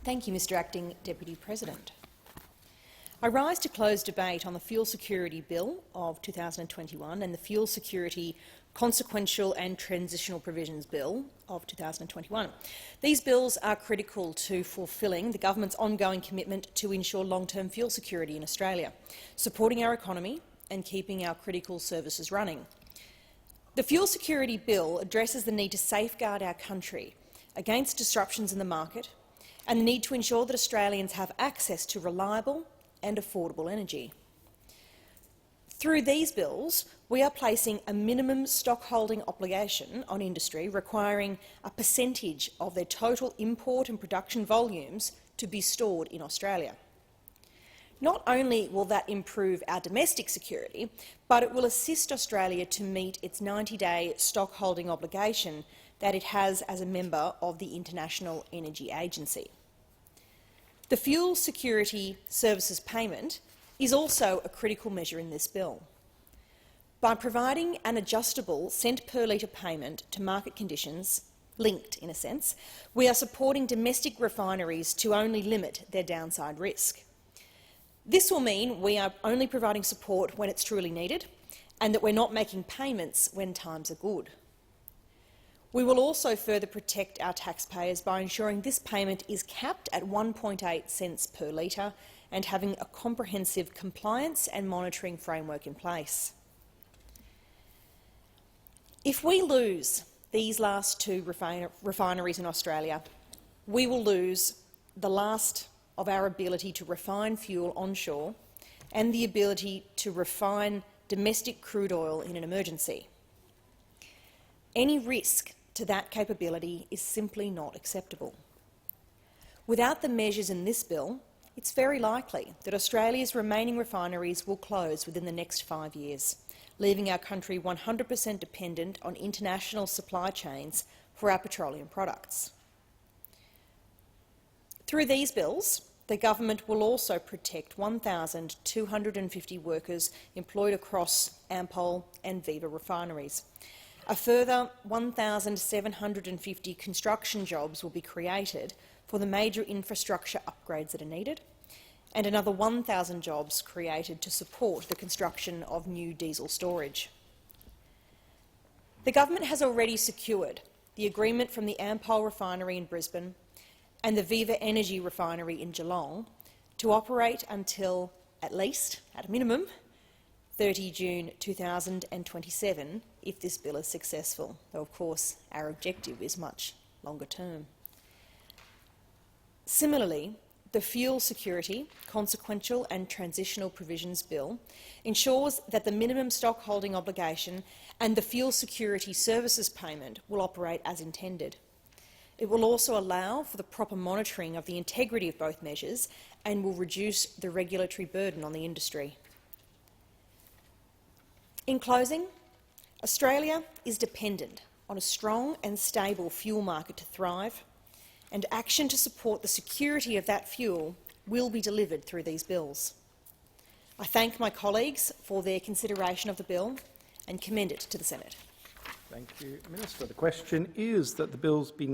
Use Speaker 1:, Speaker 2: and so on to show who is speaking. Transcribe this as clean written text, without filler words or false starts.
Speaker 1: Thank you, Mr Acting Deputy President. I rise to close debate on the Fuel Security Bill of 2021 and the Fuel Security Consequential and Transitional Provisions Bill of 2021. These bills are critical to fulfilling the government's ongoing commitment to ensure long-term fuel security in Australia, supporting our economy and keeping our critical services running. The Fuel Security Bill addresses the need to safeguard our country against disruptions in the market and the need to ensure that Australians have access to reliable and affordable energy. Through these bills, we are placing a minimum stockholding obligation on industry requiring a percentage of their total import and production volumes to be stored in Australia. Not only will that improve our domestic security, but it will assist Australia to meet its 90-day stockholding obligation that it has as a member of the International Energy Agency. The Fuel Security Services Payment is also a critical measure in this bill. By providing an adjustable cent per litre payment to market conditions, linked in a sense, we are supporting domestic refineries to only limit their downside risk. This will mean we are only providing support when it's truly needed and that we're not making payments when times are good. We will also further protect our taxpayers by ensuring this payment is capped at 1.8 cents per litre and having a comprehensive compliance and monitoring framework in place. If we lose these last two refineries in Australia, we will lose the last of our ability to refine fuel onshore and the ability to refine domestic crude oil in an emergency. Any risk to that capability is simply not acceptable. Without the measures in this bill, it's very likely that Australia's remaining refineries will close within the next 5 years, leaving our country 100% dependent on international supply chains for our petroleum products. Through these bills, the government will also protect 1,250 workers employed across Ampol and Viva refineries. A further 1,750 construction jobs will be created for the major infrastructure upgrades that are needed, and another 1,000 jobs created to support the construction of new diesel storage. The government has already secured the agreement from the Ampol refinery in Brisbane and the Viva Energy refinery in Geelong to operate until at least, at a minimum, 30 June 2027 if this bill is successful, though of course our objective is much longer term. Similarly, the Fuel Security, Consequential and Transitional Provisions Bill ensures that the minimum stockholding obligation and the Fuel Security Services Payment will operate as intended. It will also allow for the proper monitoring of the integrity of both measures and will reduce the regulatory burden on the industry. In closing, Australia is dependent on a strong and stable fuel market to thrive, and action to support the security of that fuel will be delivered through these bills. I thank my colleagues for their consideration of the bill and commend it to the Senate.
Speaker 2: Thank you, Minister. The question is that the bills be now